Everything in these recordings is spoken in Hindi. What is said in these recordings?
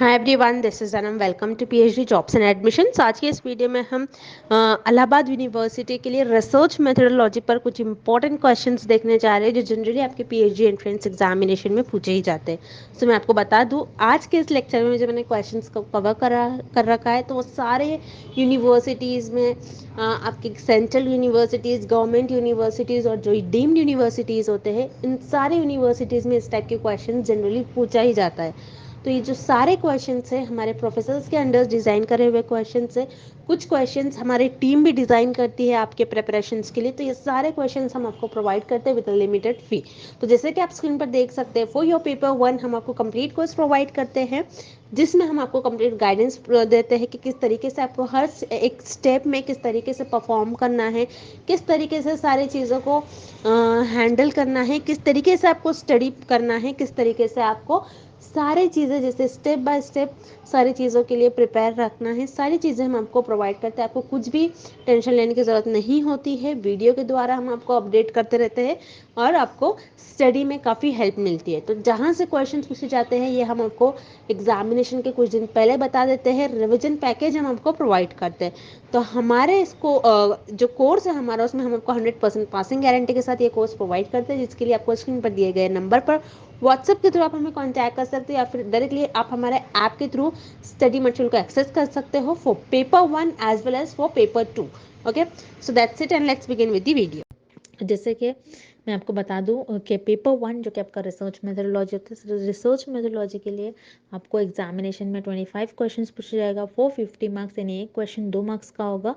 Hi everyone, this is Anam. Welcome to PhD jobs and admissions. आज के इस वीडियो में हम इलाहाबाद यूनिवर्सिटी के लिए रिसर्च मेथोडोलॉजी पर कुछ इंपॉर्टेंट क्वेश्चंस देखने जा रहे हैं जो जनरली आपके पीएचडी एंट्रेंस एग्जामिनेशन में पूछे ही जाते हैं। तो मैं आपको बता दूं, आज के इस लेक्चर में जो मैंने क्वेश्चंस को कवर कर रखा है तो वो सारे यूनिवर्सिटीज़ में आपकी सेंट्रल यूनिवर्सिटीज़, गवर्नमेंट यूनिवर्सिटीज़ और जो डीम्ड यूनिवर्सिटीज़ होते हैं, इन सारे यूनिवर्सिटीज़ में इस टाइप के क्वेश्चन जनरली पूछा ही जाता है। तो ये जो सारे क्वेश्चंस हैं हमारे प्रोफेसर्स के अंडर डिज़ाइन करे हुए क्वेश्चंस हैं। कुछ क्वेश्चंस हमारी टीम भी डिज़ाइन करती है आपके प्रिपरेशंस के लिए। तो ये सारे क्वेश्चंस हम आपको प्रोवाइड करते हैं विद लिमिटेड फी। तो जैसे कि आप स्क्रीन पर देख सकते हैं, फॉर योर पेपर 1 हम आपको कंप्लीट कोर्स प्रोवाइड करते हैं जिसमें हम आपको कंप्लीट गाइडेंस देते हैं कि किस तरीके से आपको हर एक स्टेप में किस तरीके से परफॉर्म करना है, किस तरीके से सारी चीज़ों को हैंडल करना है, किस तरीके से आपको स्टडी करना है, किस तरीके से आपको सारी चीज़ें जैसे स्टेप बाय स्टेप सारी चीज़ों के लिए प्रिपेयर रखना है। सारी चीज़ें हम आपको प्रोवाइड करते हैं। आपको कुछ भी टेंशन लेने की ज़रूरत नहीं होती है। वीडियो के द्वारा हम आपको अपडेट करते रहते हैं और आपको स्टडी में काफ़ी हेल्प मिलती है। तो जहाँ से क्वेश्चन पूछे जाते हैं ये हम आपको एग्जामिनेशन के कुछ दिन पहले बता देते हैं। रिविजन पैकेज हम आपको प्रोवाइड करते हैं। तो हमारे इसको जो कोर्स है हमारा, उसमें हम आपको 100% पासिंग गारंटी के साथ ये कोर्स प्रोवाइड करते हैं, जिसके लिए आपको स्क्रीन पर दिए गए नंबर पर व्हाट्सएप के थ्रू आप हमें कांटेक्ट कर सकते हो या फिर डायरेक्टली आप हमारे ऐप के थ्रू स्टडी मटेरियल को एक्सेस कर सकते हो for paper 1 as well as for paper 2। Okay, so that's it and let's begin with the video. जैसे कि मैं आपको बता दूं कि पेपर 1 जो कि आपका रिसर्च मेथोडोलॉजी होता है, रिसर्च मेथोडोलॉजी के लिए आपको एग्जामिनेशन में 25 क्वेश्चंस पूछा जाएगा। 450 मार्क्स, यानी एक क्वेश्चन 2 मार्क्स का होगा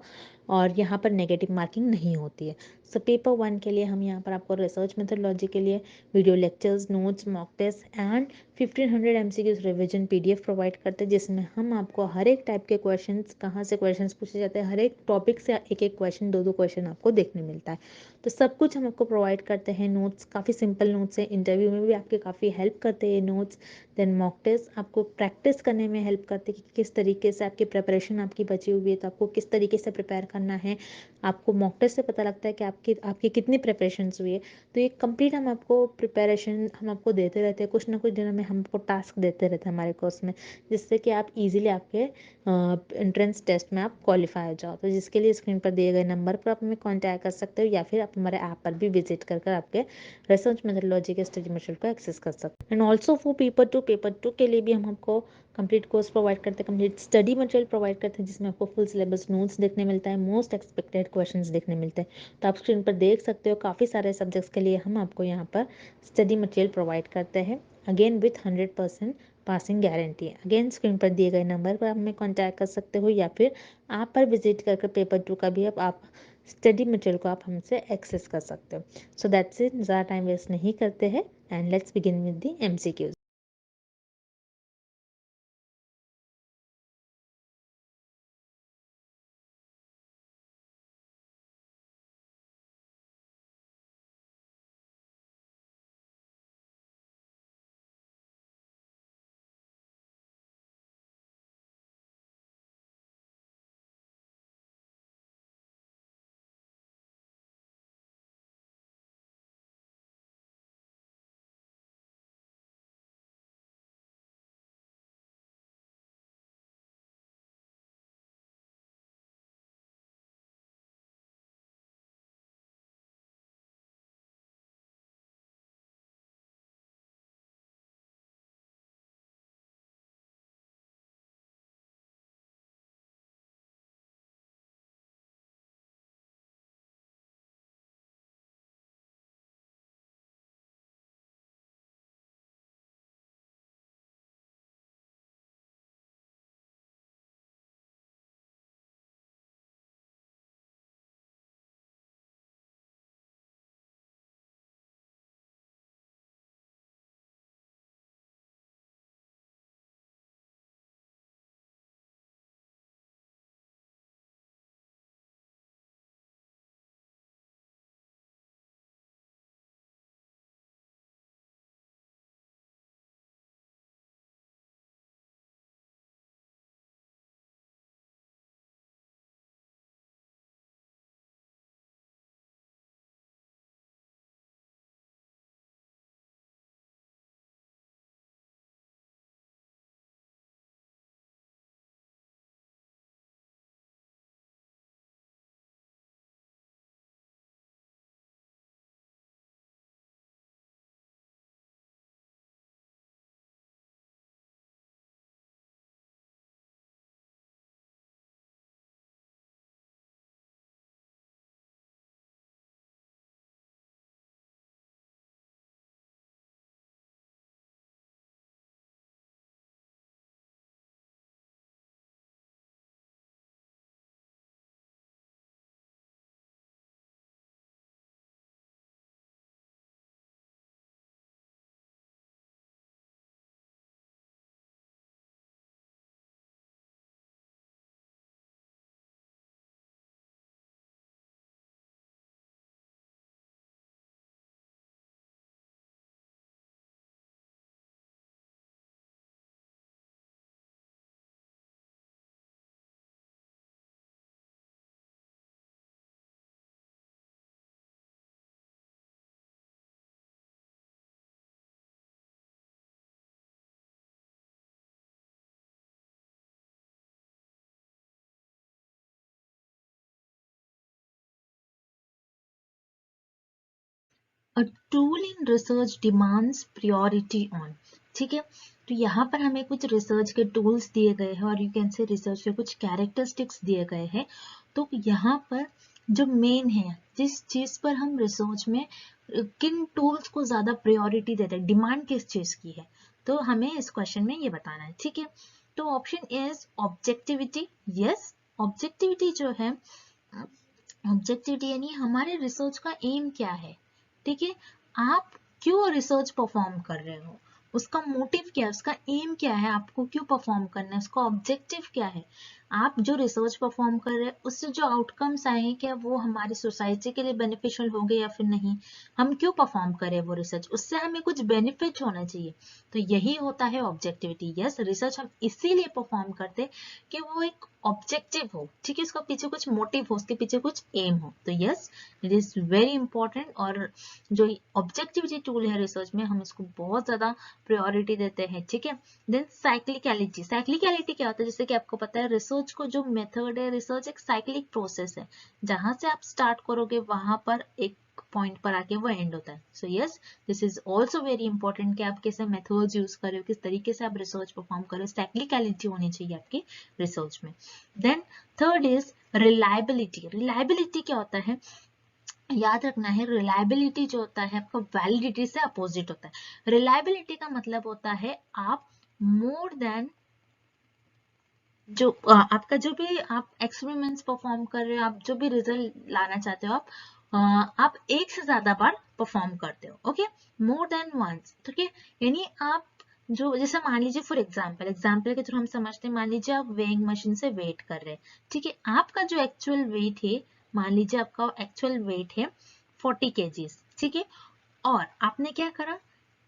और यहाँ पर नेगेटिव मार्किंग नहीं होती है। सो पेपर 1 के लिए हम यहाँ पर आपको रिसर्च मेथोडोलॉजी के लिए video lectures, notes, mock test and 1500 MCQs revision PDF provide करते हैं, जिसमें हम आपको हर एक टाइप के क्वेश्चंस, कहाँ से क्वेश्चंस पूछे जाते हैं, हर एक टॉपिक से एक एक क्वेश्चन, दो दो क्वेश्चन आपको देखने मिलता है। तो सब कुछ हम आपको प्रोवाइड करते हैं। नोट्स काफ़ी सिंपल नोट्स हैं, इंटरव्यू में भी आपके काफ़ी हेल्प करते हैं नोट्स। देन मॉक टेस्ट आपको प्रैक्टिस करने में हेल्प करते हैं कि किस तरीके से आपकी प्रिपरेशन आपकी बची हुई है, तो आपको किस तरीके से प्रिपेयर करना है। आपको मॉक टेस्ट से पता लगता है कि आपकी आपकी कितनी प्रिपरेशन हुई है। तो ये कंप्लीट हम आपको प्रिपरेशन हम आपको देते रहते हैं। कुछ ना कुछ दिनों में हम आपको टास्क देते रहते हैं हमारे कोर्स में, जिससे कि आप इजीली आपके एंट्रेंस टेस्ट में आप क्वालिफाई हो जाओ। तो जिसके लिए स्क्रीन पर दिए गए नंबर पर आप हमें कॉन्टैक्ट कर सकते हो या फिर आप हमारे ऐप पर भी विजिट कर आपके रिसर्च मेथोडोलॉजी के स्टडी मटेरियल को एक्सेस कर सकते हैं। एंड ऑल्सो फॉर पेपर 2 के लिए भी हम आपको कंप्लीट कोर्स प्रोवाइड करते हैं, कंप्लीट स्टडी मटेरियल प्रोवाइड करते हैं, जिसमें आपको फुल सिलेबस नोट्स देखने मिलता है, मोस्ट एक्सपेक्टेड क्वेश्चंस देखने मिलते हैं। तो आप स्क्रीन पर देख सकते हो काफ़ी सारे सब्जेक्ट्स के लिए हम आपको यहाँ पर स्टडी मटेरियल प्रोवाइड करते हैं, अगेन विथ 100% पासिंग गारंटी है। अगेन स्क्रीन पर दिए गए नंबर पर आप हमें कॉन्टैक्ट कर सकते हो या फिर आप पर विजिट कर पेपर 2 का भी आप स्टडी मटेरियल को आप हमसे एक्सेस कर सकते हो। सो दैट्स इट, ज़्यादा टाइम वेस्ट नहीं करते हैं and let's begin with the MCQs. A tool in research demands priority on. ठीक है, तो यहाँ पर हमें कुछ रिसर्च के टूल्स दिए गए हैं और यू कैन से रिसर्च के कुछ कैरेक्टरिस्टिक्स दिए गए हैं। तो यहाँ पर जो मेन है, जिस चीज पर हम रिसर्च में किन टूल्स को ज्यादा प्रायोरिटी देते हैं, डिमांड किस चीज की है, तो हमें इस क्वेश्चन में ये बताना है। ठीक है, तो option is objectivity. Yes, objectivity जो है, ऑब्जेक्टिविटी यानी हमारे रिसर्च का एम क्या है। ठीक है, आप क्यों रिसर्च परफॉर्म कर रहे हो, उसका मोटिव क्या है, उसका एम क्या है, आपको क्यों परफॉर्म करना है, उसका ऑब्जेक्टिव क्या है। आप जो रिसर्च परफॉर्म कर रहे हैं उससे जो आउटकम्स आए हैं, क्या वो हमारी सोसाइटी के लिए बेनिफिशियल होंगे या फिर नहीं, हम क्यों परफॉर्म करें वो रिसर्च, उससे हमें कुछ बेनिफिट होना चाहिए। तो यही होता है ऑब्जेक्टिविटी। यस, रिसर्च हम इसीलिए परफॉर्म करते हैं कि वो एक ऑब्जेक्टिव हो। ठीक है, उसका पीछे कुछ मोटिव हो, उसके पीछे कुछ एम हो। तो yes, it is very important. और जो ऑब्जेक्टिविटी टूल है रिसर्च में, हम इसको बहुत ज्यादा प्रायोरिटी देते हैं। ठीक है, देन साइक्लिकलिटी। साइक्लिकलिटी क्या होता है, जैसे कि आपको पता है रिसर्च को जो मेथड है, रिसर्च एक साइक्लिक प्रोसेस है, जहां से आप स्टार्ट करोगे वहां पर एक पॉइंट पर आके वो एंड होता है। So yes, this is also very important कि आप कैसे मेथड्स यूज कर रहे हो, किस तरीके से आप रिसर्च परफॉर्म कर रहे हो, साइक्लिकलिटी होनी चाहिए आपकी रिसर्च में। Then third is reliability. Reliability क्या होता है, याद रखना है, रिलायबिलिटी जो होता है आपका वैलिडिटी से अपोजिट होता है। रिलायबिलिटी का मतलब होता है आप मोर देन जो आपका जो भी आप एक्सपेरिमेंट्स परफॉर्म कर रहे हो, आप जो भी रिजल्ट लाना चाहते हो, आप एक से ज्यादा बार परफॉर्म करते हो। Okay, more than once. ठीक है, यानी आप जो, जैसे मान लीजिए फॉर एग्जाम्पल के थ्रू हम समझते हैं, मान लीजिए आप वेइंग मशीन से वेट कर रहे हैं। ठीक है, आपका जो एक्चुअल वेट है, मान लीजिए आपका एक्चुअल वेट है 40 kgs। ठीक है, और आपने क्या करा,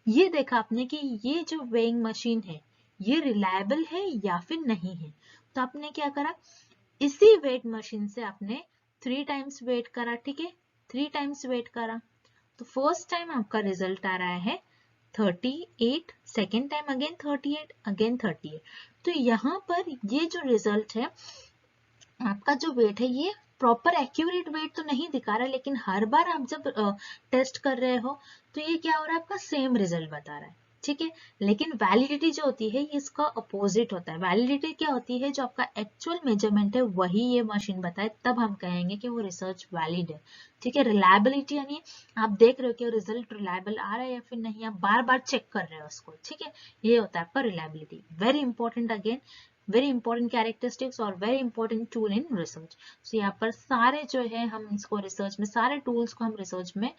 ये देखा आपने कि ये जो वेइंग मशीन है ये रिलायबल है या फिर नहीं है। तो आपने क्या करा, इसी वेट मशीन से आपने 3 टाइम्स वेट करा। ठीक है, 3 टाइम्स वेट करा, तो फर्स्ट टाइम आपका रिजल्ट आ रहा है 38, सेकेंड टाइम अगेन 38, अगेन 38। तो यहाँ पर ये जो रिजल्ट है, आपका जो वेट है ये प्रॉपर एक्यूरेट वेट तो नहीं दिखा रहा, लेकिन हर बार आप जब टेस्ट कर रहे हो तो ये क्या हो रहा है, आपका सेम रिजल्ट बता रहा है। ठीक है, लेकिन वैलिडिटी जो होती है ये इसका अपोजिट होता है। वैलिडिटी क्या होती है, जो आपका एक्चुअल मेजरमेंट है वही ये मशीन बताए, तब हम कहेंगे कि वो रिसर्च वैलिड है। ठीक है, रिलायबिलिटी यानी आप देख रहे हो कि रिजल्ट रिलायबल आ रहा है या फिर नहीं, आप बार बार चेक कर रहे हो उसको। ठीक है, ये होता है आपका reliability. Very important, again very important characteristics और very important tool in research. So यहाँ पर सारे जो है हम इसको रिसर्च में, सारे टूल्स को हम रिसर्च में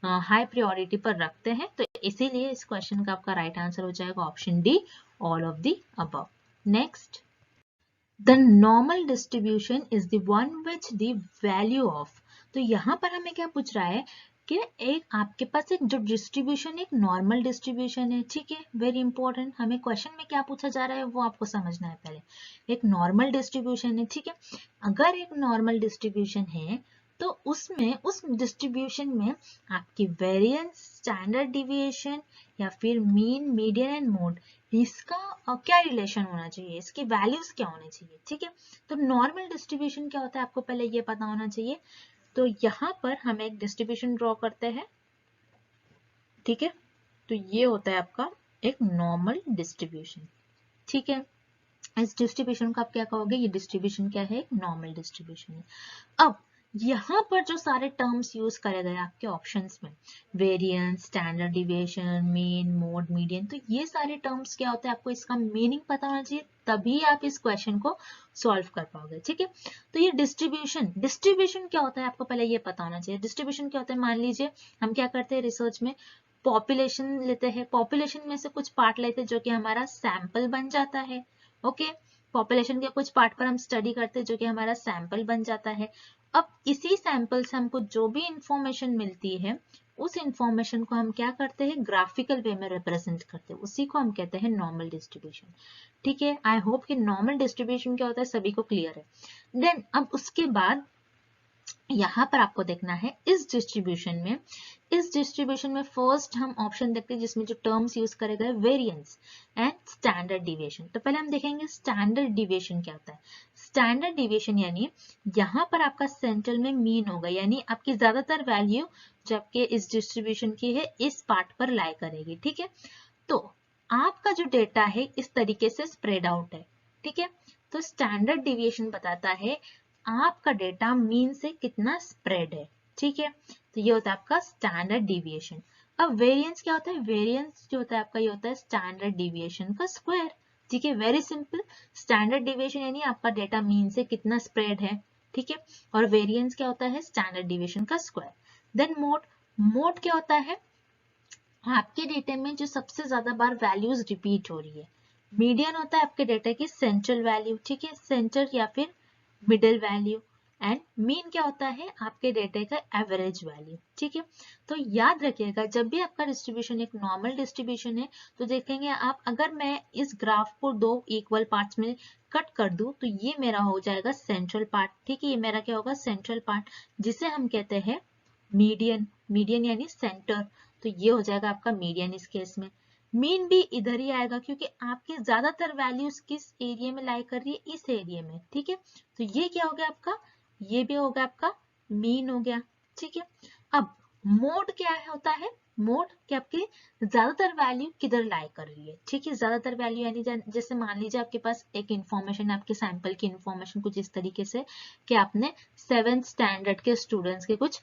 हाई प्रायोरिटी पर रखते हैं। तो इसीलिए इस क्वेश्चन का आपका राइट आंसर हो जाएगा option D, all of the above. Next, the normal distribution is the one which the value of. तो यहाँ पर हमें क्या पूछ रहा है कि एक आपके पास एक जो डिस्ट्रीब्यूशन, एक नॉर्मल डिस्ट्रीब्यूशन है। ठीक है, वेरी इंपॉर्टेंट, हमें क्वेश्चन में क्या पूछा जा रहा है वो आपको समझना है पहले। एक नॉर्मल डिस्ट्रीब्यूशन है। ठीक है, अगर एक नॉर्मल डिस्ट्रीब्यूशन है तो उसमें, उस डिस्ट्रीब्यूशन में आपकी वेरिएंस, स्टैंडर्ड डिविएशन या फिर मीन, मीडियन एंड मोड, इसका क्या रिलेशन होना चाहिए, इसकी वैल्यूज क्या होनी चाहिए। ठीक है, तो नॉर्मल डिस्ट्रीब्यूशन क्या होता है आपको पहले ये पता होना चाहिए। तो यहाँ पर हम एक डिस्ट्रीब्यूशन ड्रॉ करते हैं। ठीक है, तो ये होता है आपका एक नॉर्मल डिस्ट्रीब्यूशन। ठीक है, इस डिस्ट्रीब्यूशन को आप क्या कहोगे, ये डिस्ट्रीब्यूशन क्या है, एक नॉर्मल डिस्ट्रीब्यूशन है। अब यहाँ पर जो सारे टर्म्स यूज करे गए आपके ऑप्शंस में, variance, standard deviation, mean, mode, median, तो ये सारे टर्म्स क्या होते हैं, आपको इसका मीनिंग पता होना चाहिए, तभी आप इस क्वेश्चन को सॉल्व कर पाओगे। ठीक है, तो ये डिस्ट्रीब्यूशन, डिस्ट्रीब्यूशन क्या होता है आपको पहले ये पता होना चाहिए। डिस्ट्रीब्यूशन क्या होता है, मान लीजिए हम क्या करते हैं रिसर्च में, पॉपुलेशन लेते हैं, पॉपुलेशन में से कुछ पार्ट लेते हैं जो कि हमारा सैंपल बन जाता है। ओके, पॉपुलेशन के कुछ पार्ट पर हम स्टडी करते हैं जो कि हमारा सैंपल बन जाता है। अब इसी सैंपल से हमको जो भी इंफॉर्मेशन मिलती है, उस इंफॉर्मेशन को हम क्या करते हैं, ग्राफिकल वे में रिप्रेजेंट करते हैं, उसी को हम कहते हैं नॉर्मल डिस्ट्रीब्यूशन। ठीक है, आई होप कि नॉर्मल डिस्ट्रीब्यूशन क्या होता है सभी को क्लियर है। देन अब उसके बाद यहाँ पर आपको देखना है इस डिस्ट्रीब्यूशन में फर्स्ट हम ऑप्शन देखते हैं जिसमें जो टर्म्स यूज करेगा वेरिएंस एंड स्टैंडर्ड डिविएशन। तो पहले हम देखेंगे स्टैंडर्ड डिविएशन क्या होता है। स्टैंडर्ड डिविएशन यानी यहाँ पर आपका सेंट्रल में मीन होगा, यानी आपकी ज्यादातर वैल्यू जो आपके इस डिस्ट्रीब्यूशन की है इस पार्ट पर लाई करेगी। ठीक है, तो आपका जो डेटा है इस तरीके से स्प्रेड आउट है। ठीक है, तो स्टैंडर्ड डिविएशन बताता है आपका डेटा मीन से कितना स्प्रेड है। ठीक है, तो ये होता है आपका स्टैंडर्ड डिविएशन। अब वेरिएंस क्या होता है? वेरिएंस जो होता है आपका ये होता है स्टैंडर्ड डिविएशन का स्क्वायर। ठीक है, वेरी सिंपल। स्टैंडर्ड डिविएशन यानी आपका डेटा मीन से कितना स्प्रेड है। ठीक है, और वेरिएंस क्या होता है? स्टैंडर्ड डिविएशन का स्क्वायर। देन मोड क्या होता है? आपके डेटा में जो सबसे ज्यादा बार वैल्यूज रिपीट हो रही है। मीडियन होता है आपके डेटा की सेंट्रल वैल्यू। ठीक है, सेंटर या फिर मिडिल वैल्यू। एंड मीन क्या होता है? आपके डेटा का एवरेज वैल्यू। ठीक है, तो याद रखिएगा जब भी आपका डिस्ट्रीब्यूशन एक नॉर्मल डिस्ट्रीब्यूशन है तो देखेंगे आप, अगर मैं इस ग्राफ को दो इक्वल पार्ट्स में कट कर दूं तो ये मेरा हो जाएगा सेंट्रल पार्ट। ठीक है, ये मेरा क्या होगा? सेंट्रल पार्ट, जिसे हम कहते हैं मीडियन। मीडियन यानी सेंटर, तो ये हो जाएगा आपका मीडियन इस केस में। मीन भी इधर ही आएगा क्योंकि आपकी ज्यादातर वैल्यूज किस एरिया में लाई कर रही है? इस एरिया में। ठीक है, तो ये क्या हो गया आपका? ये भी हो गया आपका मीन हो गया। ठीक है, अब मोड क्या होता है? मोड कि आपकी ज्यादातर वैल्यू किधर लाई कर रही है। ठीक है, ज्यादातर वैल्यू यानी जैसे मान लीजिए आपके पास एक इंफॉर्मेशन, आपके सैंपल की इंफॉर्मेशन कुछ इस तरीके से कि आपने 7th स्टैंडर्ड के स्टूडेंट्स के कुछ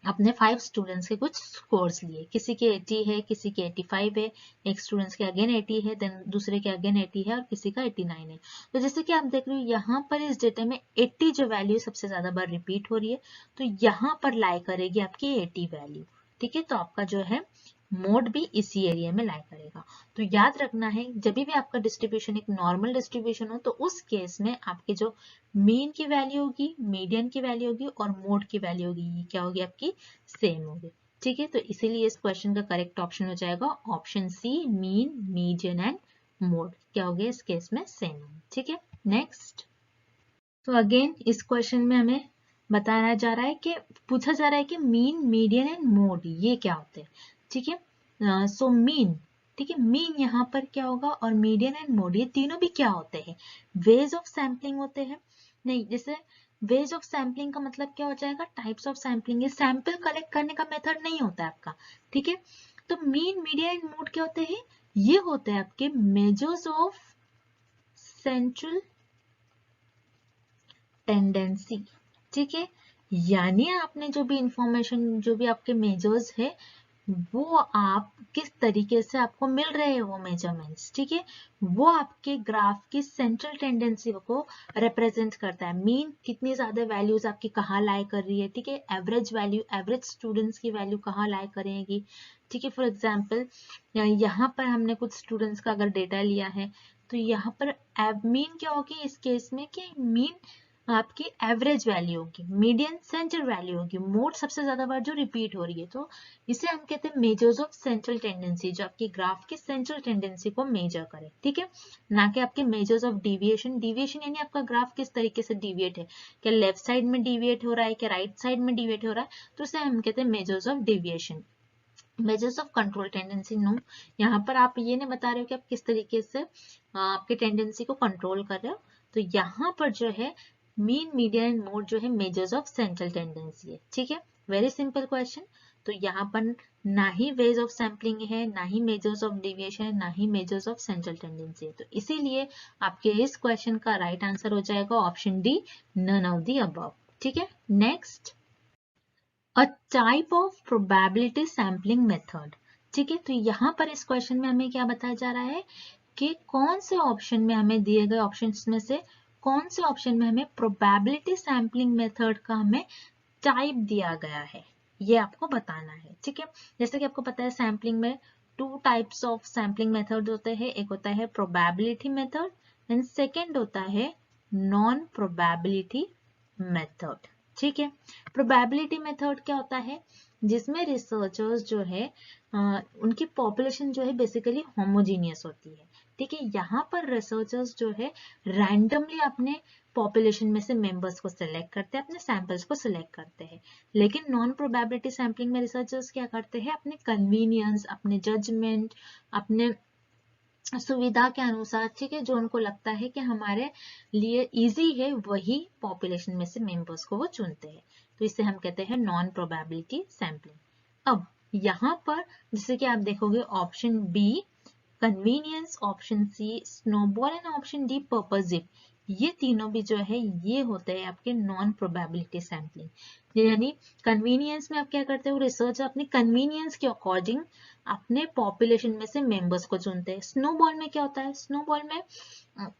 अपने 5 स्टूडेंट्स के कुछ स्कोर्स लिए। किसी के 80 है, किसी के 85 है, एक स्टूडेंट्स के अगेन 80 है, देन दूसरे के अगेन 80 है और किसी का 89 है। तो जैसे कि आप देख रहे हो यहाँ पर इस डेटा में 80 जो वैल्यू सबसे ज्यादा बार रिपीट हो रही है, तो यहाँ पर लाई करेगी आपकी 80 वैल्यू। ठीक है, तो आपका जो है मोड भी इसी एरिया में लाई करेगा। तो याद रखना है जब भी आपका डिस्ट्रीब्यूशन एक नॉर्मल डिस्ट्रीब्यूशन हो तो उस केस में आपके जो मीन की वैल्यू होगी, मीडियन की वैल्यू होगी और मोड की वैल्यू होगी, ये क्या होगी? आपकी सेम होगी। ठीक है, तो इसीलिए इस क्वेश्चन का करेक्ट ऑप्शन हो जाएगा option C, mean, median and mode क्या हो गया इस केस में? सेम। ठीक है, नेक्स्ट। तो अगेन इस क्वेश्चन में हमें बताया जा रहा है कि पूछा जा रहा है कि मीन, मीडियन एंड मोड ये क्या होते हैं। ठीक है, सो मीन, ठीक है, मीन यहाँ पर क्या होगा और मीडियन एंड मोड ये तीनों भी क्या होते हैं? वेज ऑफ सैम्पलिंग होते हैं। नहीं, जैसे वेज ऑफ सैम्पलिंग का मतलब क्या हो जाएगा? Types of sampling. ये सैंपल कलेक्ट करने का मेथड नहीं होता है आपका। ठीक है, तो मीन, मीडियन एंड मोड क्या होते हैं? ये होते हैं आपके मेजर्स ऑफ सेंट्रल टेंडेंसी। ठीक है, यानी आपने जो भी इंफॉर्मेशन, जो भी आपके मेजर्स है वो आप किस तरीके से आपको मिल रहे हैं वो मेजरमेंट्स। ठीक है, वो आपके ग्राफ की सेंट्रल टेंडेंसी को रिप्रेजेंट करता है। मीन कितनी ज्यादा वैल्यूज आपकी कहाँ लाई कर रही है। ठीक है, एवरेज वैल्यू, एवरेज स्टूडेंट्स की वैल्यू कहाँ लाई करेगी। ठीक है, फॉर एग्जाम्पल यहाँ पर हमने कुछ स्टूडेंट्स का अगर डेटा लिया है तो यहाँ पर मीन क्या होगी इस केस में? कि मीन आपकी एवरेज वैल्यू होगी, मीडियन सेंटर वैल्यू होगी, मोड सबसे ज्यादा बार जो रिपीट हो रही है। तो इसे हम कहते हैं मेजर्स ऑफ सेंट्रल टेंडेंसी, जो आपकी ग्राफ की सेंट्रल टेंडेंसी को मेजर करे। ठीक है, ना कि आपके मेजर्स ऑफ डिविएशन। डिविएशन यानी आपका ग्राफ किस तरीके से डिविएट है, क्या लेफ्ट साइड में डिविएट हो रहा है, क्या राइट साइड में डिविएट हो रहा है, तो उसे हम कहते हैं measures of deviation. Measures of control tendency no, यहाँ पर आप ये नहीं बता रहे हो कि आप किस तरीके से आपके टेंडेंसी को कंट्रोल कर रहे हो। तो यहाँ पर जो है मीन, मीडियन एंड मोड जो है मेजर्स ऑफ सेंट्रल टेंडेंसी है। ठीक है, वेरी सिंपल क्वेश्चन। तो यहाँ पर ना ही वेज ऑफ सैम्पलिंग है, ना ही मेजर्स ऑफ डिविएशन है, ना ही मेजर्स ऑफ सेंट्रल टेंडेंसी है। तो इसीलिए आपके इस क्वेश्चन का राइट आंसर हो जाएगा option D, none of the above. ठीक है, next, a type of probability sampling method. ठीक है, तो यहाँ पर इस क्वेश्चन में हमें क्या बताया जा रहा है कि कौन से ऑप्शन में हमें दिए गए ऑप्शंस में से कौन से ऑप्शन में हमें प्रोबेबिलिटी सैम्पलिंग मेथड का हमें टाइप दिया गया है, ये आपको बताना है। ठीक है, जैसे कि आपको पता है सैम्पलिंग में 2 टाइप्स ऑफ सैम्पलिंग मेथड होते हैं। एक होता है प्रोबेबिलिटी मेथड एंड सेकेंड होता है नॉन प्रोबेबिलिटी मेथड। ठीक है, प्रोबेबिलिटी मेथड क्या होता है? जिसमें रिसर्चर्स जो है उनकी पॉपुलेशन जो है बेसिकली होमोजीनियस होती है। ठीक है, यहाँ पर रिसर्चर्स जो है रैंडमली अपने पॉपुलेशन में से मेंबर्स को सिलेक्ट करते हैं, अपने सैंपल्स को सिलेक्ट करते हैं। लेकिन नॉन प्रोबेबिलिटी सैम्पलिंग में रिसर्चर्स क्या करते हैं, अपने कन्वीनियंस, अपने जजमेंट, अपने सुविधा के अनुसार, ठीक है, जो उनको लगता है कि हमारे लिए इजी है, वही पॉपुलेशन में से मेंबर्स को वो चुनते हैं। तो इसे हम कहते हैं नॉन प्रोबेबिलिटी सैम्पलिंग। अब यहाँ पर जैसे कि आप देखोगे option B convenience, option C snowball and option D purposive, ये तीनों भी जो है ये होते हैं आपके नॉन प्रोबेबिलिटी सैम्पलिंग। यानी कन्वीनियंस में आप क्या करते हो, रिसर्च अपनी कन्वीनियंस के अकॉर्डिंग अपने पॉपुलेशन में से मेंबर्स को चुनते हैं। स्नोबॉल में क्या होता है, स्नोबॉल में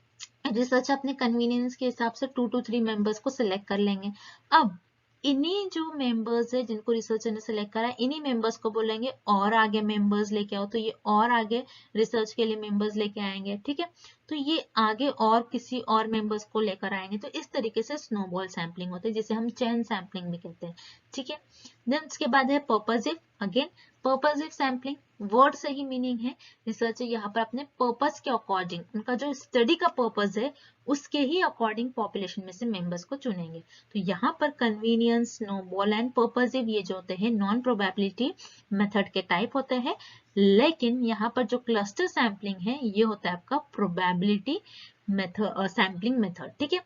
रिसर्च अपने कन्वीनियंस के हिसाब से 2 to 3 मेंबर्स को सिलेक्ट कर लेंगे। अब इन्हीं जो मेंबर्स है जिनको रिसर्चर ने सिलेक्ट करा, इन्हीं मेंबर्स को बोलेंगे और आगे मेंबर्स लेके आओ, तो ये और आगे रिसर्च के लिए मेंबर्स लेके आएंगे, ठीक है, तो ये आगे और किसी और मेंबर्स को लेकर आएंगे। तो इस तरीके से स्नोबॉल सैम्पलिंग होती है, जिसे हम चेन सैम्पलिंग भी कहते हैं, ठीक है। देन उसके बाद है purposive. Again purposive sampling word से ही मीनिंग है, रिसर्चर यहाँ पर अपने पर्पस के अकॉर्डिंग, उनका जो स्टडी का पर्पस है उसके ही अकॉर्डिंग पॉपुलेशन में से मेंबर्स को चुनेंगे। तो यहाँ पर कन्वीनियंस, स्नोबॉल एंड पर्पसिव ये जो होते हैं नॉन प्रोबेबिलिटी मेथड के टाइप होते हैं। लेकिन यहाँ पर जो क्लस्टर सैम्पलिंग है ये होता है आपका प्रोबेबिलिटी मेथड, सैम्पलिंग मेथड, ठीक है।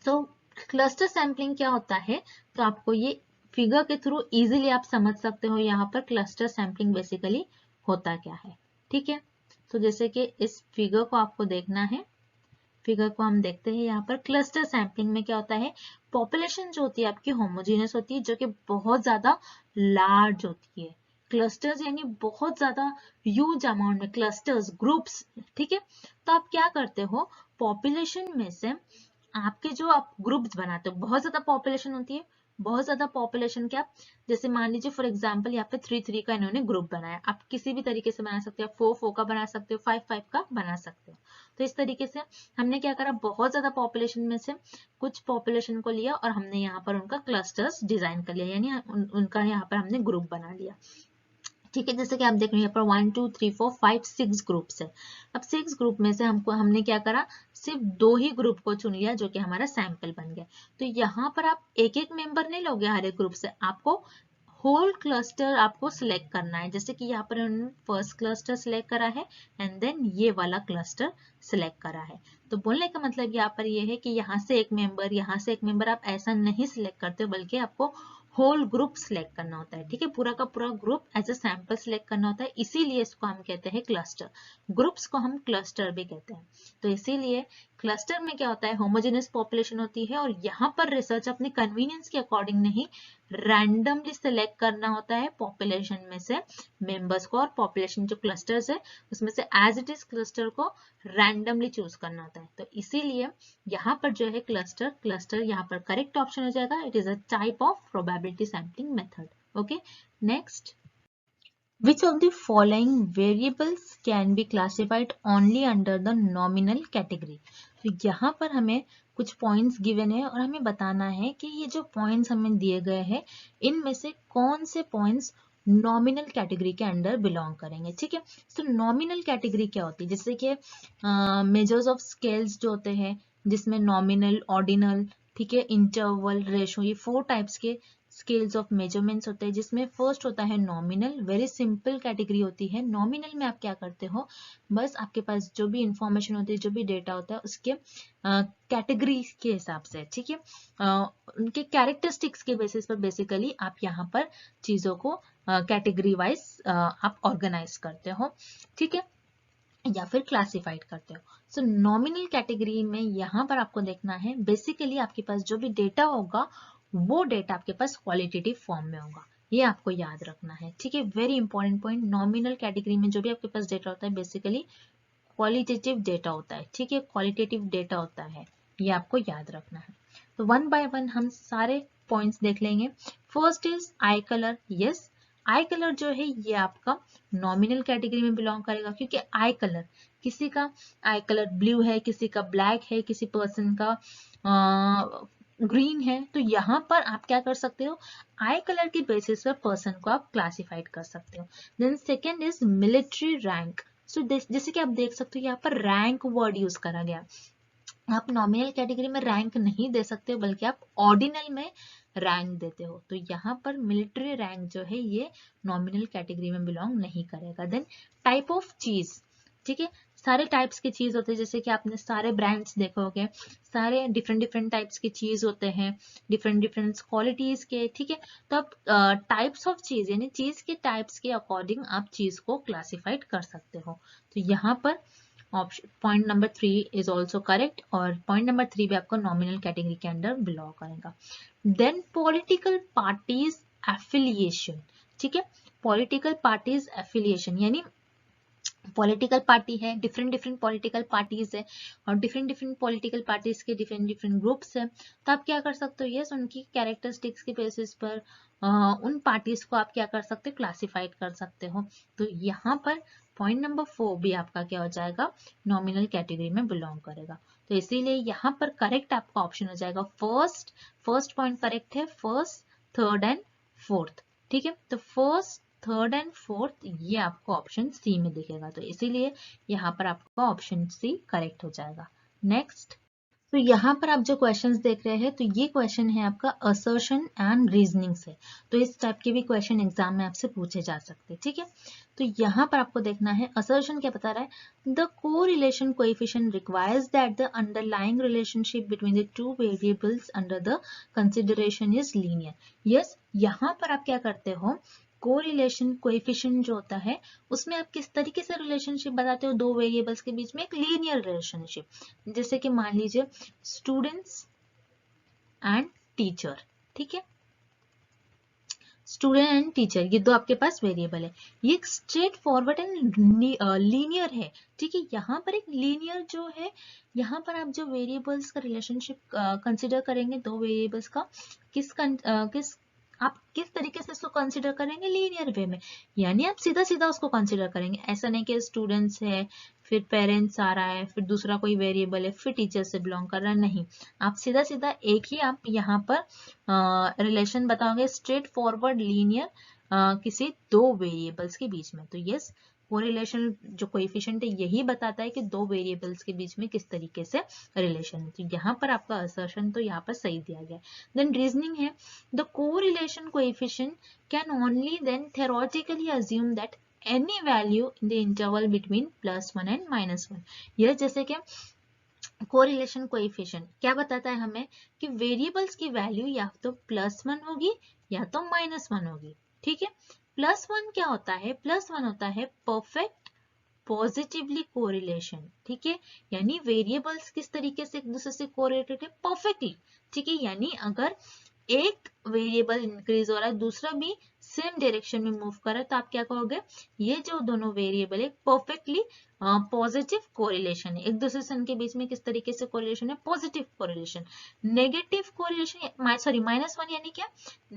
सो क्लस्टर सैम्पलिंग क्या होता है, तो आपको ये फिगर के थ्रू इजीली आप समझ सकते हो यहाँ पर क्लस्टर सैम्पलिंग बेसिकली होता क्या है, ठीक है। तो जैसे कि इस फिगर को आपको देखना है, फिगर को हम देखते हैं, यहाँ पर क्लस्टर सैम्पलिंग में क्या होता है, पॉपुलेशन जो होती है आपकी होमोजेनियस होती है, जो कि बहुत ज्यादा लार्ज होती है। क्लस्टर्स यानी बहुत ज्यादा ह्यूज अमाउंट में क्लस्टर्स, ग्रुप्स, ठीक है। तो आप क्या करते हो, पॉपुलेशन में से आपके जो आप ग्रुप्स बनाते हो, बहुत ज्यादा पॉपुलेशन होती है, बहुत ज्यादा पॉपुलेशन क्या, जैसे मान लीजिए फॉर एग्जांपल यहाँ पे 3-3 का इन्होंने ग्रुप बनाया, आप किसी भी तरीके से बना सकते हो, 4-4 का बना सकते हो, 5-5 का बना सकते हो। तो इस तरीके से हमने क्या करा, बहुत ज्यादा पॉपुलेशन में से कुछ पॉपुलेशन को लिया और हमने यहाँ पर उनका क्लस्टर्स डिजाइन कर लिया, यानी उनका यहाँ पर हमने ग्रुप बना लिया, ठीक है। जैसे कि आप देख रहे हैं यहाँ पर 1 2 3 4 5 6 ग्रुप्स है। अब 6 ग्रुप में से हमने क्या करा, सिर्फ 2 ही ग्रुप को चुन लिया, जो कि हमारा सैंपल बन गया। तो यहाँ पर आप एक एक मेंबर नहीं लोगे हर एक ग्रुप से, आपको होल क्लस्टर आपको सिलेक्ट करना है। जैसे कि यहाँ पर उन्होंने फर्स्ट क्लस्टर सिलेक्ट करा है एंड देन ये वाला क्लस्टर सिलेक्ट करा है। तो बोलने का मतलब यहाँ पर ये है कि यहाँ से एक मेंबर, यहाँ से एक मेंबर, आप ऐसा नहीं सिलेक्ट करते हो, बल्कि आपको होल ग्रुप सिलेक्ट करना होता है, ठीक है, पूरा का पूरा group as a sample select करना होता है। इसीलिए इसको हम कहते हैं क्लस्टर, ग्रुप्स को हम क्लस्टर भी कहते हैं। तो इसीलिए क्लस्टर में क्या होता है, होमोजेनियस पॉपुलेशन होती है, और यहाँ पर रिसर्च अपने कन्वीनियंस के अकॉर्डिंग नहीं, रैंडमली सिलेक्ट करना होता है पॉपुलेशन में से मेंबर्स को, और पॉपुलेशन जो क्लस्टर्स है उसमें से एज इट इज क्लस्टर को रैंडमली चूज करना होता है। तो इसीलिए यहाँ पर जो है क्लस्टर यहाँ पर करेक्ट ऑप्शन हो जाएगा। It is a type of probability sampling method. Okay, next, which of the following variables can be classified only under the nominal category? तो यहाँ पर हमें कुछ पॉइंट्स गिवन है और हमें बताना है कि ये जो पॉइंट्स हमें दिए गए हैं इनमें से कौन से पॉइंट्स नॉमिनल कैटेगरी के अंडर बिलोंग करेंगे, ठीक है। तो नॉमिनल कैटेगरी क्या होती है, जैसे कि मेजर्स ऑफ स्केल्स जो होते हैं, जिसमें नॉमिनल, ऑर्डिनल, ठीक है, इंटरवल, रेशो, ये 4 टाइप्स के स्केल्स ऑफ मेजरमेंट्स होते हैं, जिसमें फर्स्ट होता है नॉमिनल। वेरी सिंपल कैटेगरी होती है। नॉमिनल में आप क्या करते हो, बस आपके पास जो भी इंफॉर्मेशन होती है, जो भी डेटा होता है, उसके कैटेगरी के हिसाब से, ठीक है, उनके कैरेक्टरिस्टिक्स के बेसिस पर बेसिकली आप यहाँ पर चीजों को कैटेगरी वाइज आप ऑर्गेनाइज करते हो, ठीक है, या फिर क्लासिफाइड करते हो। सो नॉमिनल कैटेगरी में यहाँ पर आपको देखना है, बेसिकली आपके पास जो भी डेटा होगा वो डेटा आपके पास क्वालिटेटिव फॉर्म में होगा, ये आपको याद रखना है, ठीक है। Very important point, nominal category में जो भी आपके पास डेटा होता है बेसिकली क्वालिटेटिव डेटा होता है, ठीक है, क्वालिटेटिव डेटा होता है, ये आपको याद रखना है। तो 1 बाय 1 हम सारे पॉइंट्स देख लेंगे। First is I colour. Yes, I colour जो है ये आपका नॉमिनल कैटेगरी में बिलोंग करेगा, क्योंकि आई कलर, किसी का आई कलर ब्लू है, किसी का ब्लैक है, किसी पर्सन का ग्रीन है, तो यहाँ पर आप क्या कर सकते हो, आई कलर की बेसिस पर पर्सन को आप क्लासिफाइड कर सकते हो। Then second is military rank. So जैसे कि आप देख सकते हो यहाँ पर रैंक वर्ड यूज करा गया। आप नॉमिनल कैटेगरी में रैंक नहीं दे सकते बल्कि आप ऑर्डिनल में रैंक देते हो, तो यहाँ पर मिलिट्री रैंक जो है ये नॉमिनल कैटेगरी में बिलोंग नहीं करेगा। देन टाइप ऑफ चीज, ठीक है, सारे टाइप्स की चीज होते हैं, जैसे कि आपने सारे ब्रांड्स देखोगे, सारे डिफरेंट डिफरेंट टाइप्स की चीज होते हैं, डिफरेंट डिफरेंट क्वालिटीज के, ठीक है। तो आप टाइप्स ऑफ चीज यानी चीज के टाइप्स के अकॉर्डिंग आप चीज को क्लासिफाइड कर सकते हो। तो यहाँ पर option point number 3 is also correct, और पॉइंट नंबर 3 भी आपको नॉमिनल कैटेगरी के अंडर बिलोंग करेगा। देन पॉलिटिकल पार्टीज एफिलिएशन, ठीक है, पॉलिटिकल पार्टीज एफिलिएशन यानी पॉलिटिकल पार्टी है, डिफरेंट डिफरेंट पॉलिटिकल पार्टीज है, और डिफरेंट डिफरेंट पॉलिटिकल पार्टीज के डिफरेंट डिफरेंट ग्रुप्स है। तो आप क्या कर सकते हो, यस उनकी कैरेक्टरिस्टिक्स के बेसिस पर उन पार्टीज को आप क्या कर सकते हो, क्लासिफाइड कर सकते हो। तो यहाँ पर पॉइंट नंबर 4 भी आपका क्या हो जाएगा, नॉमिनल कैटेगरी में बिलोंग करेगा। तो इसीलिए यहाँ पर करेक्ट आपका ऑप्शन हो जाएगा फर्स्ट पॉइंट करेक्ट है, फर्स्ट, थर्ड एंड फोर्थ, ठीक है। तो फर्स्ट, थर्ड एंड फोर्थ ये आपको ऑप्शन सी में दिखेगा, तो इसीलिए यहाँ पर आपका ऑप्शन सी करेक्ट हो जाएगा। नेक्स्ट, तो यहाँ पर आप जो क्वेश्चंस देख रहे हैं, तो ये क्वेश्चन है आपका असर्शन एंड रीजनिंग से। तो इस टाइप के भी क्वेश्चन एग्जाम में आपसे पूछे जा सकते हैं, ठीक है। तो यहाँ पर आपको देखना है असर्शन क्या बता रहा है, the correlation coefficient requires that the underlying relationship between the two variables under the consideration is linear. Yes, यहाँ पर आप क्या करते हो, कोरिलेशन कोएफिशिएंट जो होता है उसमें आप किस तरीके से रिलेशनशिप बताते हो, दो वेरिएबल्स के बीच में एक लीनियर रिलेशनशिप। जैसे कि मान लीजिए स्टूडेंट्स एंड टीचर, ठीक है, स्टूडेंट एंड टीचर ये दो आपके पास वेरिएबल है, ये एक स्ट्रेट फॉरवर्ड एंड लीनियर है, ठीक है। यहाँ पर एक लीनियर जो है, यहाँ पर आप जो वेरिएबल्स का रिलेशनशिप कंसिडर करेंगे, दो वेरिएबल्स का आप किस तरीके से उसको कंसिडर करेंगे, लीनियर वे में, यानी आप सीधा सीधा उसको कंसिडर करेंगे। ऐसा नहीं कि स्टूडेंट्स है फिर पेरेंट्स आ रहा है फिर दूसरा कोई वेरिएबल है फिर टीचर से बिलोंग कर रहा है, नहीं, आप सीधा सीधा एक ही आप यहाँ पर रिलेशन बताओगे, स्ट्रेट फॉरवर्ड लीनियर किसी दो वेरिएबल्स के बीच में। तो यस, कोरिलेशन जो कोएफिशिएंट है यही बताता है कि दो वेरिएबल्स के बीच में किस तरीके से रिलेशन है। तो यहाँ पर आपका असर्शन तो यहाँ पर सही दिया गया। देन रीजनिंग है, the correlation coefficient can only then theoretically assume that any value in the interval between +1 and -1। यह जैसे कि कोरिलेशन कोएफिशिएंट क्या बताता है हमें कि वेरिएबल्स की वैल्यू या तो +1 होगी या तो -1 होगी, ठीक है। +1 क्या होता है, +1 होता है परफेक्ट पॉजिटिवली कोरिलेशन, ठीक है, यानी वेरिएबल्स किस तरीके से एक दूसरे से कोरिलेटेड है, परफेक्टली, ठीक है। यानी अगर एक वेरिएबल इंक्रीज हो रहा है दूसरा भी सेम डायरेक्शन में मूव कर रहा है, तो आप क्या कहोगे, ये जो दोनों वेरिएबल है परफेक्टली पॉजिटिव कोरिलेशन है, एक दूसरे से इनके बीच में किस तरीके से कोरिलेशन है, positive correlation. Negative correlation sorry -1 यानी क्या,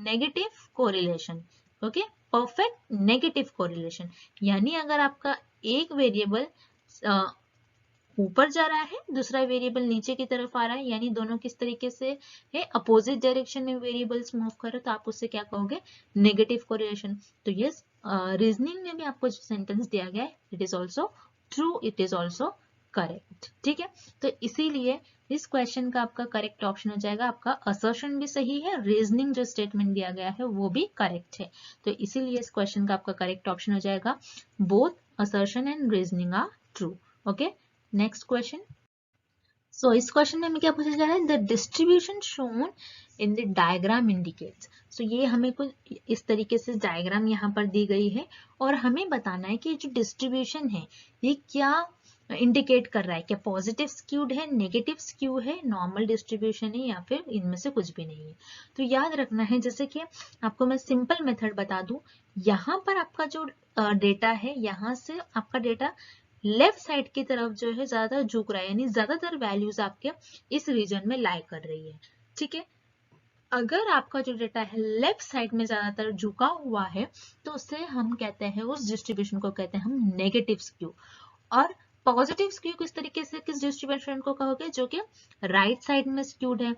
negative correlation, okay, perfect negative correlation, यानी अगर आपका एक वेरिएबल ऊपर जा रहा है दूसरा वेरिएबल नीचे की तरफ आ रहा है, यानी दोनों किस तरीके से है, अपोजिट डायरेक्शन में वेरिएबल्स मूव कर रहे, तो आप उससे क्या कहोगे, नेगेटिव कोरिलेशन। तो यस, रीजनिंग में भी आपको जो सेंटेंस दिया गया है it is also true, it is also correct, ठीक है। तो इसीलिए इस क्वेश्चन का आपका करेक्ट ऑप्शन हो जाएगा, आपका असर्शन भी सही है, रीजनिंग जो स्टेटमेंट दिया गया है वो भी करेक्ट है। तो इसीलिए इस क्वेश्चन का आपका करेक्ट ऑप्शन हो जाएगा both assertion and reasoning are true, okay. Next question, so इस क्वेश्चन में हमें क्या पूछा जा रहा है, the distribution shown in the diagram indicates. So ये हमें कुछ इस तरीके से डायग्राम यहाँ पर दी गई है और हमें बताना है कि जो डिस्ट्रीब्यूशन है ये क्या इंडिकेट कर रहा है, क्या पॉजिटिव स्क्यूड है, नेगेटिव स्क्यू है, नॉर्मल डिस्ट्रीब्यूशन है या फिर इनमें से कुछ भी नहीं है। तो याद रखना है, जैसे कि आपको मैं सिंपल मेथड बता दूं, यहाँ पर आपका जो डेटा है यहाँ से आपका डेटा लेफ्ट साइड की तरफ जो है ज्यादा झुक रहा है, यानी ज्यादातर वैल्यूज आपके इस रीजन में लाई कर रही है, ठीक है। अगर आपका जो डेटा है लेफ्ट साइड में ज्यादातर झुका हुआ है तो उससे हम कहते हैं, उस डिस्ट्रीब्यूशन को कहते हैं हम नेगेटिव स्क्यू। और पॉजिटिव स्क्यू किस तरीके से किस डिस्ट्रीब्यूशन को कहोगे, जो कि राइट साइड में स्क्यूड है,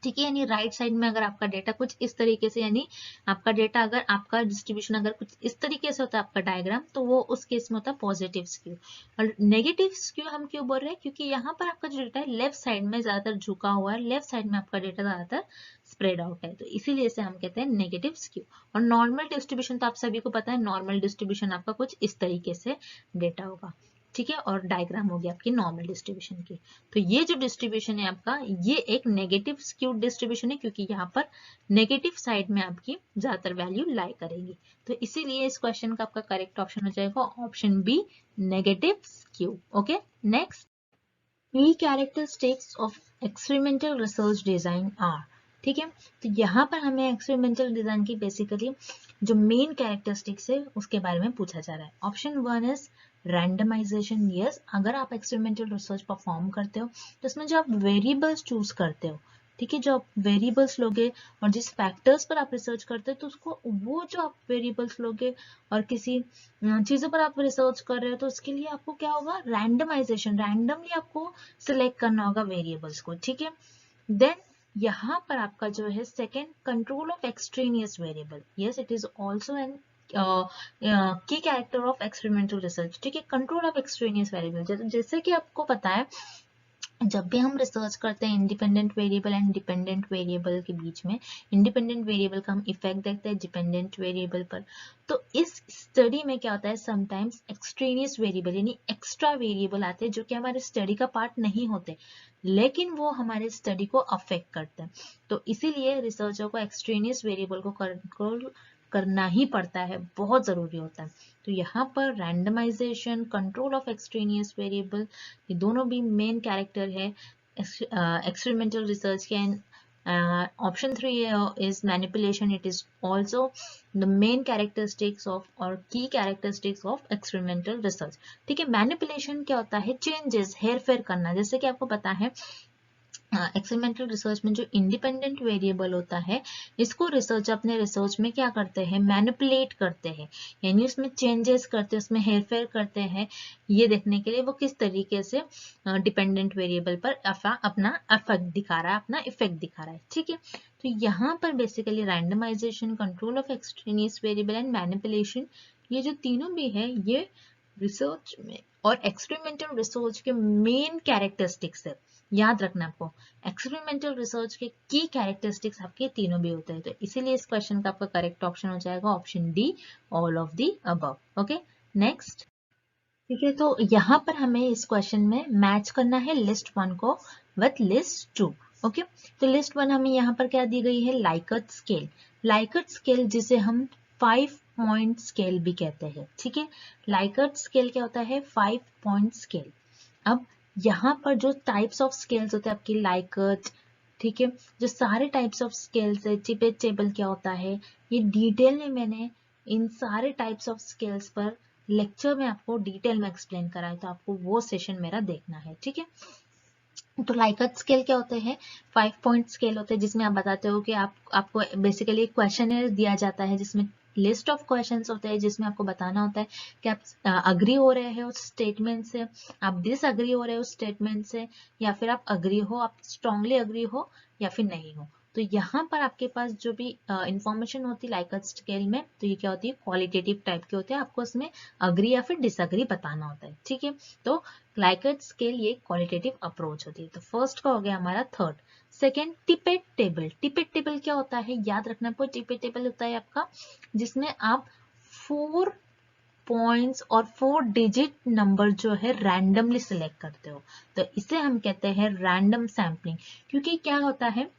ठीक है, यानी राइट साइड में अगर आपका डेटा कुछ इस तरीके से, यानी आपका डेटा अगर आपका डिस्ट्रीब्यूशन अगर कुछ इस तरीके से होता है आपका डायग्राम, तो वो उस केस में होता है पॉजिटिव स्क्यू। और नेगेटिव स्क्यू हम क्यों बोल रहे हैं, क्योंकि यहाँ पर आपका जो डेटा है लेफ्ट साइड में ज्यादातर झुका हुआ है, लेफ्ट साइड में आपका डेटा ज्यादातर स्प्रेड आउट है, तो इसीलिए इसे हम कहते हैं नेगेटिव स्क्यू। और नॉर्मल डिस्ट्रीब्यूशन तो आप सभी को पता है, नॉर्मल डिस्ट्रीब्यूशन आपका कुछ इस तरीके से डेटा होगा, ठीक है, और डायग्राम होगी आपकी नॉर्मल डिस्ट्रीब्यूशन की। तो ये जो डिस्ट्रीब्यूशन है आपका, ये एक नेगेटिव स्क्यूड डिस्ट्रीब्यूशन है, क्योंकि यहाँ पर नेगेटिव साइड में आपकी ज्यादातर वैल्यू लाई करेगी। तो इसीलिए इस क्वेश्चन का आपका करेक्ट ऑप्शन हो जाएगा option B, negative skew. Okay, next, key characteristics of experimental research design are. ठीक है, तो यहाँ पर हमें एक्सपेरिमेंटल डिजाइन की बेसिकली जो मेन कैरेक्टरिस्टिक्स है उसके बारे में पूछा जा रहा है। Option 1 is randomisation. यस, अगर आप एक्सपेरिमेंटल रिसर्च परफॉर्म करते हो तो इसमें जो आप वेरिएबल्स चूज करते हो, ठीक है, जो आप वेरिएबल्स लोगे और जिस फैक्टर्स पर आप रिसर्च करते हो, तो उसको वो जो आप वेरिएबल्स लोगे और किसी चीजों पर आप रिसर्च कर रहे हो, तो उसके लिए आपको क्या होगा, रैंडमाइजेशन, रैंडमली आपको सिलेक्ट करना होगा वेरिएबल्स को। ठीक है, देन यहाँ पर आपका जो है second, control of extraneous variable. Yes, it is also an की कैरेक्टर ऑफ एक्सपेरिमेंटल रिसर्च। ठीक है, कंट्रोल ऑफ एक्सट्रेनियस वेरिएबल, जैसे कि आपको पता है जब भी हम रिसर्च करते हैं independent variable and dependent variable के बीच में, इंडिपेंडेंट वेरिएबल का हम इफेक्ट देखते हैं डिपेंडेंट वेरिएबल पर। तो इस स्टडी में क्या होता है, समटाइम्स एक्सट्रेनियस वेरिएबल यानी एक्स्ट्रा वेरिएबल आते हैं जो कि हमारे स्टडी का पार्ट नहीं होते, लेकिन वो हमारे स्टडी को अफेक्ट करते हैं। तो इसीलिए रिसर्चर को एक्सट्रेनियस वेरिएबल को कंट्रोल करना ही पड़ता है, बहुत जरूरी होता है। तो यहाँ पर randomisation, control of extraneous variable, ये दोनों भी मेन कैरेक्टर है एक्सपेरिमेंटल रिसर्च के। Option 3 is manipulation. It is also the main characteristics of or key characteristics of experimental research. ठीक है, मैनिपुलेशन क्या होता है, चेंजेस, हेर फेर करना। जैसे कि आपको पता है एक्सपेरिमेंटल रिसर्च में जो इंडिपेंडेंट वेरिएबल होता है, इसको रिसर्च अपने रिसर्च में क्या करते हैं, मैनिपुलेट करते हैं, यानी उसमें चेंजेस करते हैं, उसमें हेरफेर करते हैं, ये देखने के लिए वो किस तरीके से डिपेंडेंट वेरिएबल पर अपना इफेक्ट दिखा रहा है, अपना इफेक्ट दिखा रहा है। ठीक है, तो यहाँ पर basically randomisation, control of extraneous variable and manipulation, ये जो तीनों भी है, ये रिसर्च में और एक्सपेरिमेंटल रिसर्च के मेन कैरेक्टरिस्टिक्स है। याद रखना आपको, एक्सपेरिमेंटल रिसर्च के की कैरेक्टरिस्टिक्स आपके तीनों भी होते हैं। तो इसीलिए इस क्वेश्चन का आपका करेक्ट ऑप्शन हो जाएगा option D, all of the above. Okay, next. ठीक है, तो यहाँ पर हमें इस क्वेश्चन में मैच करना है लिस्ट 1 को विथ लिस्ट 2। ओके, तो लिस्ट 1 हमें यहाँ पर क्या दी गई है, लाइकर्ट स्केल। लाइकर्ट स्केल जिसे हम 5 पॉइंट स्केल भी कहते हैं। ठीक है, लाइकर्ट स्केल क्या होता है, 5 पॉइंट स्केल। अब यहाँ पर जो टाइप्स ऑफ स्केल्स होते हैं आपकी लाइकर्ट, ठीक है, जो सारे टाइप्स ऑफ स्केल्स है, चिपेट टेबल क्या होता है, ये डिटेल में मैंने इन सारे टाइप्स ऑफ स्केल्स पर लेक्चर में आपको डिटेल में एक्सप्लेन करा है, तो आपको वो सेशन मेरा देखना है। ठीक है, तो लाइकर्ट स्केल क्या होते हैं, 5 पॉइंट स्केल होते हैं, जिसमें आप बताते हो कि आपको बेसिकली एक क्वेश्चन दिया जाता है जिसमें लिस्ट ऑफ क्वेश्चंस होते हैं, जिसमें आपको बताना होता है कि आप अग्री हो रहे हैं उस स्टेटमेंट से, आप डिसअग्री हो रहे हो उस स्टेटमेंट से, या फिर आप अग्री हो, आप स्ट्रांगली अग्री हो या फिर नहीं हो। तो यहाँ पर आपके पास जो भी इंफॉर्मेशन होती है लाइकर्ट स्केल में, तो ये क्या होती है, क्वालिटेटिव टाइप के होते हैं, आपको उसमें अग्री या फिर डिसअग्री बताना होता है। ठीक है, तो लाइकर्ट स्केल ये क्वालिटेटिव अप्रोच होती है। तो फर्स्ट का हो गया हमारा third. Second, Tippett table. Tippett table क्या होता है, याद रखना आपको, टिपेट टेबल होता है आपका जिसमें आप 4 पॉइंट्स और 4 डिजिट नंबर जो है रैंडमली सिलेक्ट करते हो, तो इसे हम कहते हैं रैंडम सैम्पलिंग। क्योंकि क्या होता है,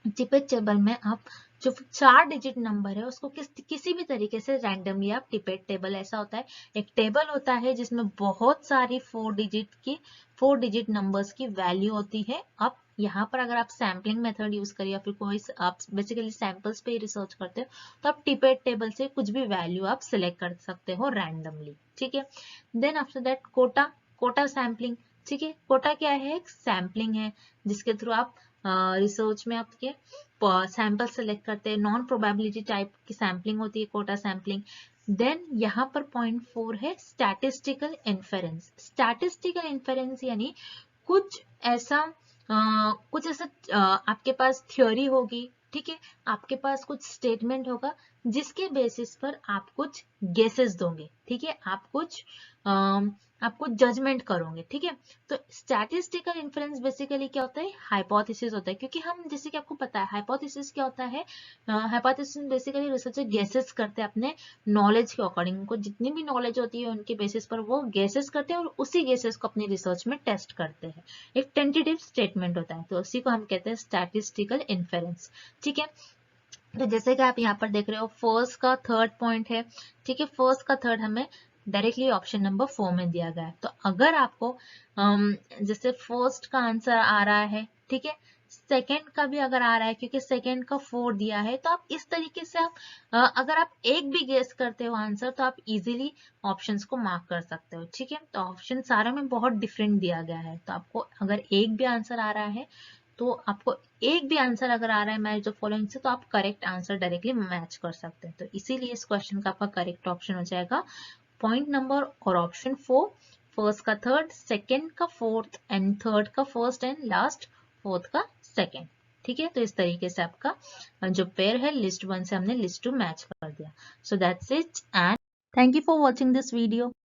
टिपेट टेबल में आप जो 4 डिजिट नंबर है उसको किसी भी तरीके से रैंडमली आप टिपेट टेबल, ऐसा होता है एक टेबल होता है जिसमें बहुत सारी 4 डिजिट नंबर्स की वैल्यू होती है। अब यहाँ पर अगर आप सैम्पलिंग मेथड यूज करिए या फिर कोई आप बेसिकली सैंपल्स पे रिसर्च करते हो, तो आप टिपेट टेबल से कुछ भी वैल्यू आप सिलेक्ट कर सकते हो रैंडमली। ठीक है, then after that quota sampling. ठीक है, कोटा क्या है, एक सैम्पलिंग है जिसके थ्रू आप रिसर्च में आपके सैंपल सेलेक्ट करते हैं, नॉन प्रोबेबिलिटी टाइप की सैम्पलिंग होती है कोटा सैम्पलिंग। देन यहाँ पर पॉइंट 4 है स्टैटिस्टिकल इन्फेरेंस। स्टैटिस्टिकल इन्फेरेंस यानी कुछ ऐसा कुछ ऐसा आपके पास थ्योरी होगी, ठीक है, आपके पास कुछ स्टेटमेंट होगा जिसके बेसिस पर आप कुछ गेसेस दोगे, ठीक है, आप कुछ जजमेंट करोगे, ठीक है। तो स्टैटिस्टिकल इन्फ्रेंस बेसिकली क्या होता है, हाइपोथेसिस होता है, क्योंकि हम जैसे कि आपको पता है हाइपोथेसिस क्या होता है, हाइपोथेसिस बेसिकली रिसर्चर गेसेस करते हैं अपने नॉलेज के अकॉर्डिंग, उनको जितनी भी नॉलेज होती है उनके बेसिस पर वो गेसेस करते हैं और उसी गेसेस को अपनी रिसर्च में टेस्ट करते हैं। एक टेंटेटिव स्टेटमेंट होता है, तो उसी को हम कहते हैं स्टैटिस्टिकल इन्फेरेंस, ठीक है। तो जैसे कि आप यहाँ पर देख रहे हो फर्स्ट का थर्ड पॉइंट है, ठीक है, फर्स्ट का थर्ड हमें डायरेक्टली ऑप्शन नंबर 4 में दिया गया है। तो अगर आपको जैसे फर्स्ट का आंसर आ रहा है, ठीक है, सेकंड का भी अगर आ रहा है, क्योंकि सेकंड का 4 दिया है, तो आप इस तरीके से आप अगर आप एक भी गेस करते हो आंसर तो आप इजीली ऑप्शंस को मार्क कर सकते हो, ठीक है। तो ऑप्शन सारे में बहुत डिफरेंट दिया गया है, तो आपको अगर एक भी आंसर आ रहा है तो आपको एक भी आंसर अगर आ रहा है मैच द फॉलोइंग से, तो आप करेक्ट आंसर डायरेक्टली मैच कर सकते हैं। तो इसीलिए इस क्वेश्चन का आपका करेक्ट ऑप्शन हो जाएगा पॉइंट नंबर और ऑप्शन 4, फर्स्ट का थर्ड, सेकंड का फोर्थ एंड थर्ड का फर्स्ट एंड लास्ट फोर्थ का सेकंड, ठीक है। तो इस तरीके से आपका जो पेयर है लिस्ट 1 से हमने लिस्ट 2 मैच कर दिया। सो that's it and thank you for watching this video.